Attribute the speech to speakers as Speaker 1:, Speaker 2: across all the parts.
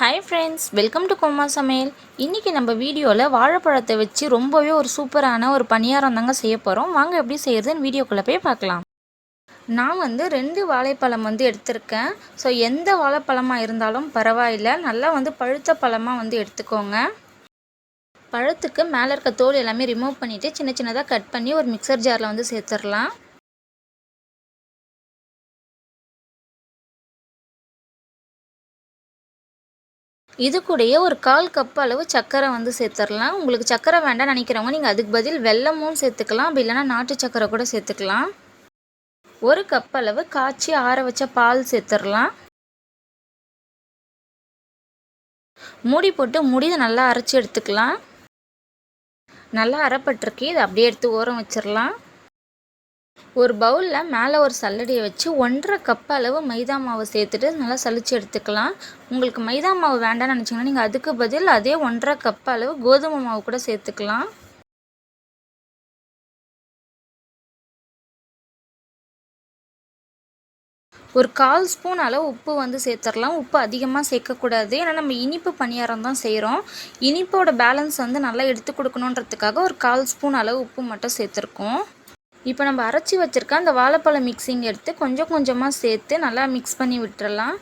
Speaker 1: Hi friends, welcome to coma சமையல். இன்றைக்கி நம்ம வீடியோவில் வாழைப்பழத்தை வச்சு ரொம்பவே ஒரு சூப்பரான ஒரு பணியாரம் தாங்க செய்ய போகிறோம். வாங்க எப்படி செய்கிறதுன்னு வீடியோக்குள்ளே போய் பார்க்கலாம். நான் 2 வாழைப்பழம் எடுத்திருக்கேன். ஸோ எந்த வாழைப்பழமாக இருந்தாலும் பரவாயில்லை, நல்லா பழுத்த பழமாக எடுத்துக்கோங்க. பழத்துக்கு மேலே இருக்க தோல் எல்லாமே ரிமூவ் பண்ணிவிட்டு சின்ன சின்னதாக கட் பண்ணி ஒரு மிக்சர் ஜாரில் சேர்த்துடலாம். இது கூடயே ஒரு 1/4 கப் அளவு சர்க்கரை சேர்த்துடலாம். உங்களுக்கு சர்க்கரை வேண்டாம் நினைக்கிறவங்க நீங்கள் அதுக்கு பதில் வெல்லமும் சேர்த்துக்கலாம், அப்படி இல்லைனா நாட்டு சர்க்கரை கூட சேர்த்துக்கலாம். 1 கப் அளவு காய்ச்சி ஆற வச்ச பால் சேர்த்துடலாம். மூடி போட்டு இதை நல்லா அரைச்சி எடுத்துக்கலாம். நல்லா அரைப்பட்டிருக்கு, இதை அப்படியே எடுத்து ஓரம் வச்சிடலாம். ஒரு பவுலில் மேலே ஒரு சல்லடையை வச்சு 1/2 கப் அளவு மைதா மாவு சேர்த்துட்டு நல்லா சலிச்சு எடுத்துக்கலாம். உங்களுக்கு மைதா மாவு வேண்டாம்னு நினச்சிங்கன்னா நீங்கள் அதுக்கு பதில் அதே 1/2 கப் அளவு கோதுமை மாவு கூட சேர்த்துக்கலாம். ஒரு 1/4 ஸ்பூன் அளவு உப்பு சேர்த்துடலாம். உப்பு அதிகமாக சேர்க்கக்கூடாது, ஏன்னா நம்ம இனிப்பு பணியாரம் தான் செய்கிறோம். இனிப்போட பேலன்ஸ் நல்லா எடுத்து கொடுக்கணுன்றதுக்காக ஒரு 1/4 ஸ்பூன் அளவு உப்பு மட்டும் சேர்த்துருக்கோம். இப்போ நம்ம அரைச்சி வச்சுருக்க அந்த வாழைப்பழம் மிக்சிங் எடுத்து கொஞ்சம் கொஞ்சமாக சேர்த்து நல்லா மிக்ஸ் பண்ணி விட்டுறலாம்.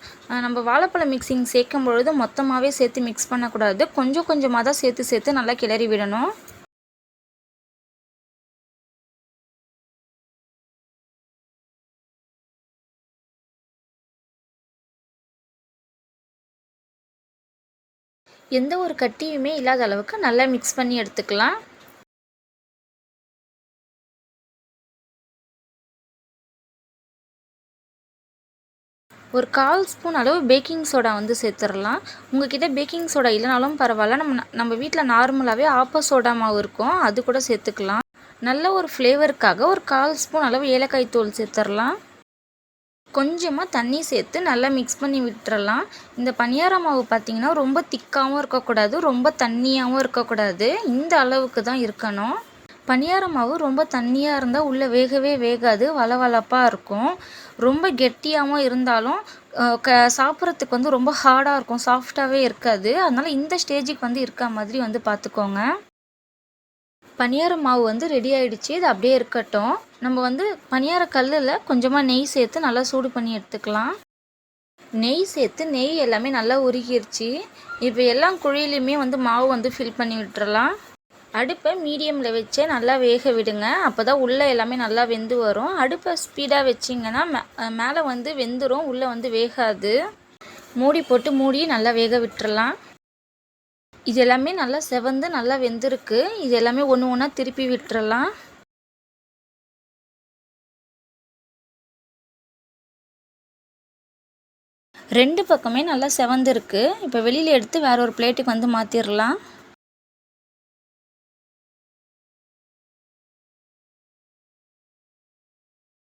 Speaker 1: நம்ம வாழைப்பழம் மிக்சிங் சேர்க்கும் பொழுது மொத்தமாகவே சேர்த்து மிக்ஸ் பண்ணக்கூடாது, கொஞ்சம் கொஞ்சமாக தான் சேர்த்து நல்லா கிளறி விடணும். எந்த ஒரு கட்டியுமே இல்லாத அளவுக்கு நல்லா மிக்ஸ் பண்ணி எடுத்துக்கலாம். ஒரு 1/4 ஸ்பூன் அளவு பேக்கிங் சோடா சேர்த்துடலாம். உங்கள்கிட்ட பேக்கிங் சோடா இல்லைனாலும் பரவாயில்ல, நம்ம வீட்டில் நார்மலாகவே ஆப்ப சோடா மாவு இருக்கும், அது கூட சேர்த்துக்கலாம். நல்ல ஒரு ஃப்ளேவருக்காக ஒரு 1/4 ஸ்பூன் அளவு ஏலக்காய் தூள் சேர்த்துடலாம். கொஞ்சமாக தண்ணி சேர்த்து நல்லா மிக்ஸ் பண்ணி விட்டுறலாம். இந்த பணியார மாவு பார்த்திங்கன்னா ரொம்ப திக்காகவும் இருக்கக்கூடாது, ரொம்ப தண்ணியாகவும் இருக்கக்கூடாது, இந்த அளவுக்கு தான் இருக்கணும். பணியார மாவு ரொம்ப தண்ணியாக இருந்தால் உள்ளே வேகவே வேகாது, வளவளப்பாக இருக்கும். ரொம்ப கெட்டியாகவும் இருந்தாலும் சாப்பிட்றதுக்கு ரொம்ப ஹார்டாக இருக்கும், சாஃப்டாகவே இருக்காது. அதனால் இந்த ஸ்டேஜுக்கு இருக்க மாதிரி பார்த்துக்கோங்க. பணியார மாவு ரெடி ஆகிடுச்சு, இது அப்படியே இருக்கட்டும். நம்ம பணியார கல்லில் கொஞ்சமாக நெய் சேர்த்து நல்லா சூடு பண்ணி எடுத்துக்கலாம். நெய் சேர்த்து நெய் எல்லாமே நல்லா உருகிருச்சு. இப்போ எல்லா குழியிலையுமே மாவு ஃபில் பண்ணி விட்டுறலாம். அடுப்பை மீடியமில் வச்சே நல்லா வேக விடுங்க, அப்போ தான் உள்ளே எல்லாமே நல்லா வெந்து வரும். அடுப்பை ஸ்பீடாக வச்சிங்கன்னா மேலே வெந்துடும், உள்ளே வேகாது. மூடி போட்டு நல்லா வேக விட்டுறலாம். இது எல்லாமே நல்லா செவந்து நல்லா வெந்திருக்கு. இது எல்லாமே ஒன்று ஒன்றா திருப்பி விட்டுறலாம். ரெண்டு பக்கமே நல்லா செவந்திருக்கு. இப்போ வெளியில் எடுத்து வேற ஒரு பிளேட்டுக்கு மாற்றிடலாம்.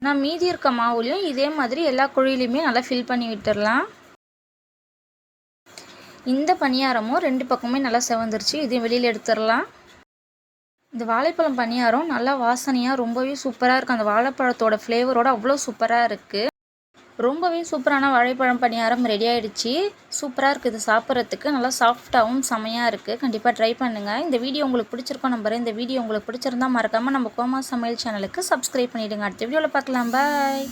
Speaker 1: நான் மீதி இருக்க மாவுலையும் இதே மாதிரி எல்லா குழியிலையுமே நல்லா ஃபில் பண்ணி விட்டுடலாம். இந்த பணியாரமும் 2 பக்கமே நல்லா செவந்துருச்சு, இதையும் வெளியில் எடுத்துடலாம். இந்த வாழைப்பழம் பணியாரம் நல்லா வாசனையாக ரொம்பவே சூப்பராக இருக்குது. அந்த வாழைப்பழத்தோட ஃப்ளேவரோட அவ்வளோ சூப்பராக இருக்குது. ரொம்பவே சூப்பரான வாழைப்பழம் பணியாரம் ரெடி ஆகிடுச்சு. சூப்பராக இருக்குது, சாப்பிட்றதுக்கு நல்லா சாஃப்டாகவும் செமையாக இருக்குது. கண்டிப்பாக ட்ரை பண்ணுங்கள். இந்த வீடியோ உங்களுக்கு பிடிச்சிருக்கோம் நம்புறேன். இந்த வீடியோ உங்களுக்கு பிடிச்சிருந்தா மறக்காமல் நம்ம கோமா சமையல் சேனலுக்கு சப்ஸ்கிரைப் பண்ணிவிடுங்க. அடுத்த வீடியோவில் பார்க்கலாம். பாய்.